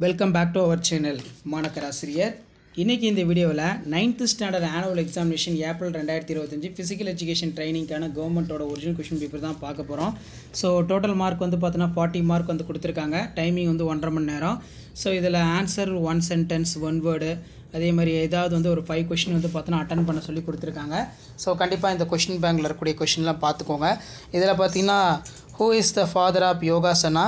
Welcome back to our channel மாணக்கர் ஆசிரியர். இன்றைக்கி இந்த வீடியோவில் 9th standard annual examination April 2025 physical education ட்ரைனிங்கான கவர்மெண்ட்டோட ஒரிஜினல் கொஷின் பேப்பர் தான் பார்க்க போகிறோம். ஸோ டோட்டல் மார்க் வந்து பார்த்தீங்கன்னா 40 மார்க் வந்து கொடுத்துருக்காங்க. டைமிங் வந்து 1.5 மணி நேரம். ஸோ இதில் ஆன்சர் 1 சென்டென்ஸ் 1 வேர்டு அதே மாதிரி ஏதாவது வந்து ஒரு 5 கொஷின் வந்து பார்த்தோன்னா அட்டன் பண்ண சொல்லி கொடுத்துருக்காங்க. ஸோ கண்டிப்பாக இந்த கொஷின் பேங்கில் இருக்கக்கூடிய கொஷின்லாம் பார்த்துக்கோங்க. இதில் பார்த்தீங்கன்னா who is the father of yogasana,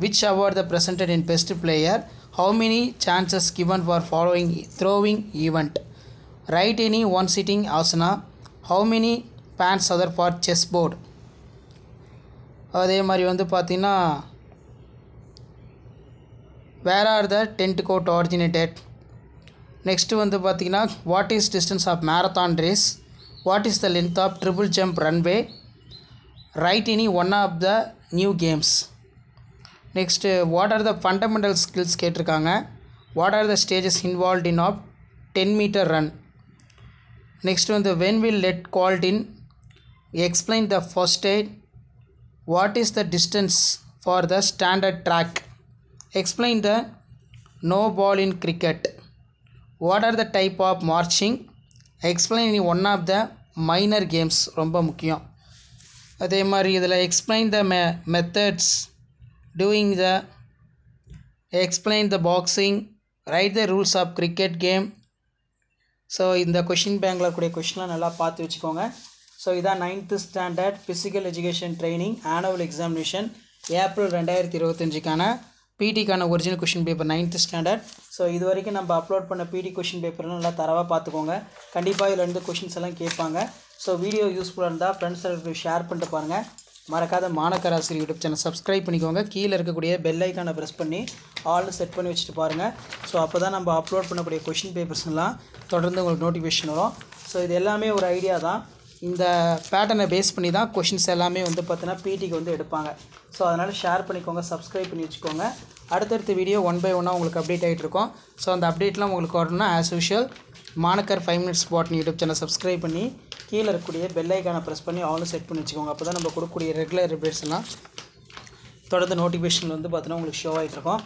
which award the presented in best player, how many chances given for following throwing event, write any one sitting asana, how many pants other for chess board. அதே மாதிரி வந்து பார்த்தீங்கன்னா where are the tent court originated. Next வந்து பார்த்தீங்கன்னா what is distance of marathon race, what is the length of triple jump runway, write any one of the new games. Next what are the fundamental skills கேட்டிருக்காங்க. What are the stages involved in of 10 metre run. Next வந்து when will let called in, explain the first aid, what is the distance for the standard track, explain the no ball in cricket, what are the type of marching, explain in one of the minor games ரொம்ப முக்கியம். அதே மாதிரி இதில் explain the methods doing the, explain the boxing, write the rules of cricket game. So இந்த question பேங்கில் இருக்கக்கூடிய கொஷின்லாம் நல்லா பார்த்து வச்சுக்கோங்க. ஸோ இதான் 9th standard physical education training annual examination April 2025க்கான பிடிக்கான original question paper 9th standard. So இது வரைக்கும் நம்ம அப்லோட் பண்ண பிடி கொஷின் பேப்பர்லாம் நல்லா தரவாக பார்த்துக்கோங்க. கண்டிப்பாக இதில் இருந்து கொஷின்ஸ் எல்லாம் கேட்பாங்க. ஸோ வீடியோ யூஸ்ஃபுல்லாக இருந்தால் ஃப்ரெண்ட்ஸ் ஷேர் பண்ணிட்டு பாருங்கள். மறக்காத மாணக்கர் ஆசிரியர் யூடியூப் சேனல் சப்ஸ்கிரைப் பண்ணிக்கோங்க. கீழே இருக்கக்கூடிய பெல் ஐக்கானை ப்ரெஸ் பண்ணி ஆல் செட் பண்ணி வச்சுட்டு பாருங்கள். ஸோ அப்போ தான் நம்ம அப்லோட் பண்ணக்கூடிய கொஷின் பேப்பர்ஸ்லாம் தொடர்ந்து உங்களுக்கு நோட்டிஃபிகேஷன் வரும். ஸோ இது எல்லாமே ஒரு ஐடியா தான். இந்த பேட்டர்னை பேஸ் பண்ணி தான் கொஷின்ஸ் எல்லாமே வந்து பார்த்தீங்கன்னா பிடிக்கு வந்து எடுப்பாங்க. ஸோ அதனால் ஷேர் பண்ணிக்கோங்க, சப்ஸ்கிரைப் பண்ணி வச்சுக்கோங்க. அடுத்தடுத்த வீடியோ 1 by 1 உங்களுக்கு அப்டேட் ஆகிட்டு இருக்கும். ஸோ அந்த அப்டேட்லாம் உங்களுக்கு வரணும்னா ஆஸ் யூஷுவல் மாணக்கர் 5 minutes botany YouTube channel subscribe பண்ணி கீழே இருக்கக்கூடிய பெல் ஐக்கானை ப்ரெஸ் பண்ணி ஆலும் செட் பண்ணி வச்சுக்கோங்க. அப்போ தான் நம்ம கொடுக்கக்கூடிய ரெகுலர் அப்டேட்ஸ் எல்லாம் தொடர்ந்து நோட்டிஃபிகேஷன் வந்து பார்த்தீங்கன்னா உங்களுக்கு ஷோ ஆகிட்டு இருக்கும்.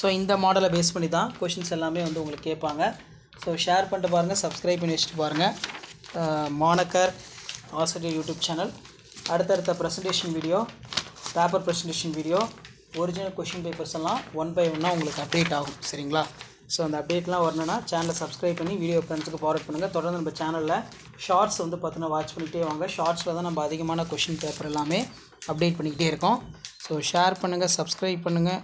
ஸோ இந்த மாடலை பேஸ் பண்ணி தான் கொஷின்ஸ் எல்லாமே வந்து உங்களுக்கு கேட்பாங்க. ஸோ ஷேர் பண்ணிட்டு பாருங்கள், சப்ஸ்கிரைப் பண்ணி வச்சுட்டு பாருங்கள். மாணக்கர் ஆசிரியர் யூடியூப் சேனல் அடுத்தடுத்த presentation video, paper presentation video, original question papers எல்லாம் 1 by 1 உங்களுக்கு அப்டேட் ஆகும். சரிங்களா? ஸோ அந்த அப்டேட்லாம் வரணுன்னா சேனலை சப்ஸ்கிரைப் பண்ணி வீடியோ ஃப்ரெண்ட்ஸுக்கு ஃபார்வர்ட் பண்ணுங்கள். தொடர்ந்து நம்ம சேனலில் ஷார்ட்ஸ் வந்து பார்த்தீங்கன்னா வாட்ச் பண்ணிகிட்டே வாங்க. ஷார்ட்ஸில் தான் நம்ம அதிகமான கொஷின் பேப்பர் எல்லாமே அப்டேட் பண்ணிக்கிட்டே இருக்கோம். ஸோ ஷேர் பண்ணுங்கள், சப்ஸ்கிரைப் பண்ணுங்கள்.